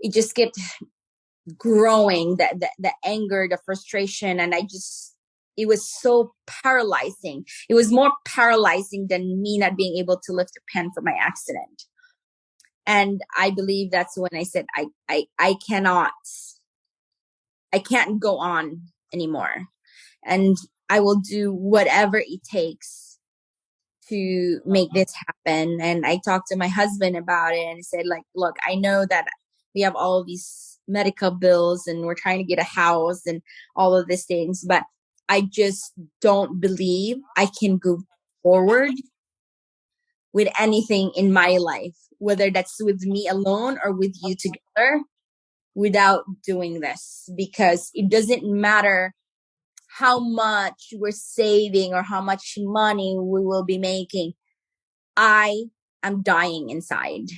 it just get growing, the anger, the frustration. And it was so paralyzing. It was more paralyzing than me not being able to lift a pen for my accident. And I believe that's when I said, I can't go on anymore. And I will do whatever it takes to make this happen. And I talked to my husband about it and I said, like, look, I know that we have all of these medical bills and we're trying to get a house and all of these things, but I just don't believe I can go forward with anything in my life, whether that's with me alone or with you together, without doing this. Because it doesn't matter how much we're saving or how much money we will be making. I am dying inside.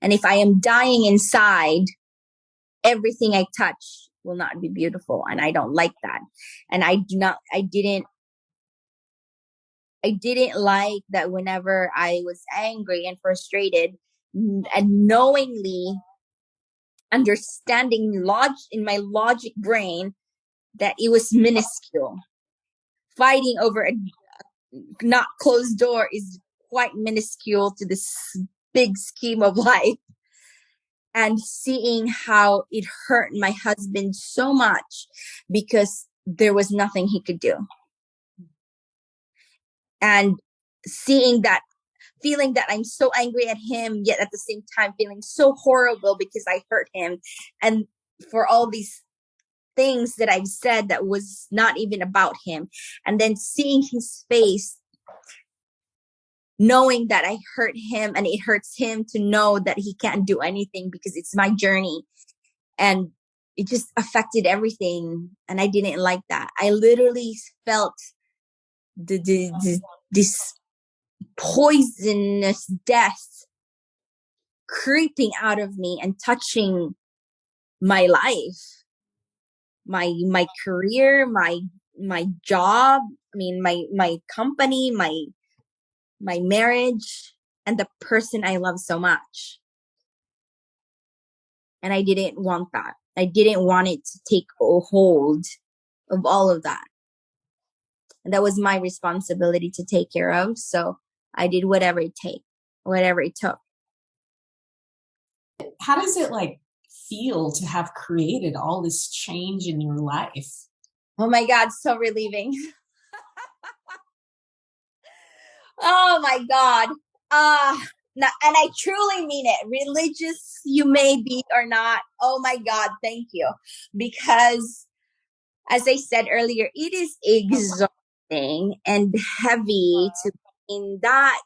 And if I am dying inside, everything I touch will not be beautiful. And I don't like that. And I didn't like that whenever I was angry and frustrated and knowingly understanding in my logic brain that it was minuscule. Fighting over a not closed door is quite minuscule to this big scheme of life. And seeing how it hurt my husband so much because there was nothing he could do. And seeing that, feeling that I'm so angry at him, yet at the same time feeling so horrible because I hurt him. And for all these things that I've said that was not even about him. And then seeing his face, knowing that I hurt him and it hurts him to know that he can't do anything because it's my journey. And it just affected everything. And I didn't like that. I literally felt this poisonous death creeping out of me and touching my life, my career, my job, I mean, my company, my marriage, and the person I love so much. And I didn't want that. I didn't want it to take a hold of all of that. And that was my responsibility to take care of. So I did whatever it took. How does it feel to have created all this change in your life? Oh my God, so relieving. Oh my God. And I truly mean it. Religious you may be or not. Oh my God, thank you. Because as I said earlier, it is exhausting and heavy to be in that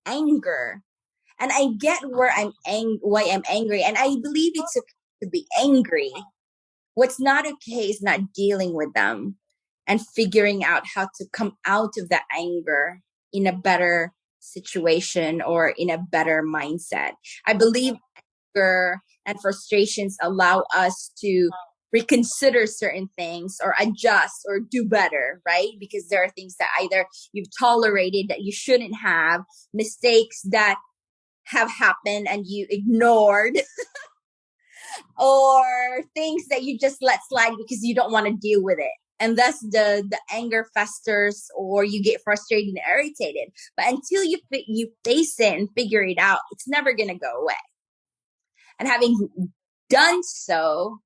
anger. And I get where why I'm angry. And I believe it's okay to be angry. What's not okay is not dealing with them and figuring out how to come out of that anger in a better situation or in a better mindset. I believe anger and frustrations allow us to reconsider certain things or adjust or do better, right? Because there are things that either you've tolerated that you shouldn't have, mistakes that have happened and you ignored, or things that you just let slide because you don't want to deal with it. And thus the anger festers or you get frustrated and irritated. But until you face it and figure it out, it's never going to go away. And having done so,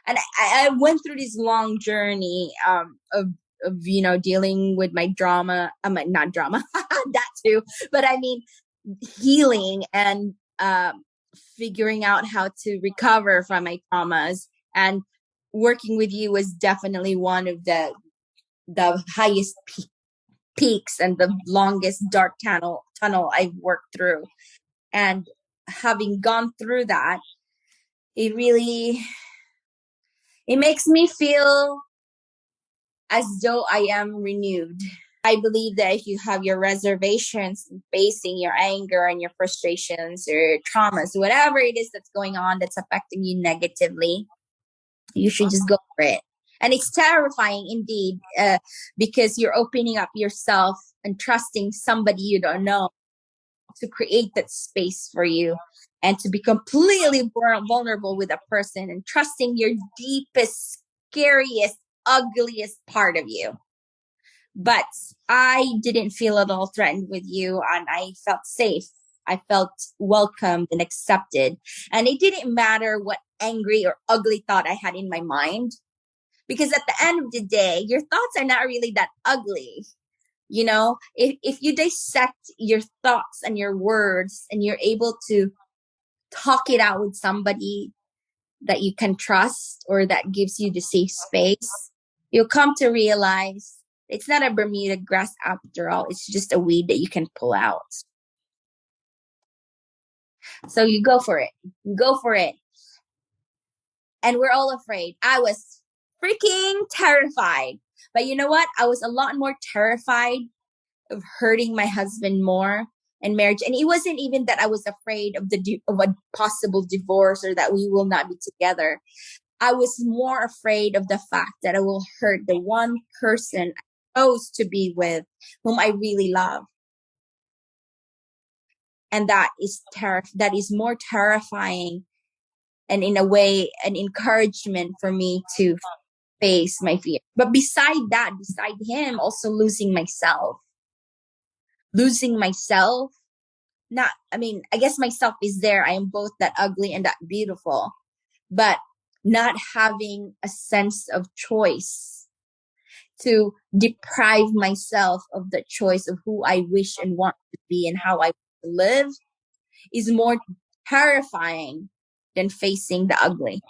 and I went through this long journey of dealing with my drama, not drama, that too, but I mean healing and figuring out how to recover from my traumas. And working with you was definitely one of the highest peaks and the longest dark tunnel I've worked through. And having gone through that, it makes me feel as though I am renewed. I believe that if you have your reservations facing your anger and your frustrations or traumas, whatever it is that's going on that's affecting you negatively, you should just go for it. And it's terrifying indeed, because you're opening up yourself and trusting somebody you don't know to create that space for you and to be completely vulnerable with a person and trusting your deepest, scariest, ugliest part of you. But I didn't feel at all threatened with you, and I felt safe. I felt welcomed and accepted. And it didn't matter what angry or ugly thought I had in my mind, because at the end of the day, your thoughts are not really that ugly. You know, if you dissect your thoughts and your words and you're able to talk it out with somebody that you can trust or that gives you the safe space, you'll come to realize it's not a Bermuda grass after all. It's just a weed that you can pull out. So you go for it. You go for it. And we're all afraid. I was freaking terrified. But you know what? I was a lot more terrified of hurting my husband more in marriage. And it wasn't even that I was afraid of of a possible divorce or that we will not be together. I was more afraid of the fact that I will hurt the one person I chose to be with, whom I really love. And that is more terrifying, and in a way an encouragement for me to face my fear. But beside him, also losing myself. Not, I mean, I guess myself is there. I am both that ugly and that beautiful, but not having a sense of choice, to deprive myself of the choice of who I wish and want to be and how I live, is more terrifying than facing the ugly.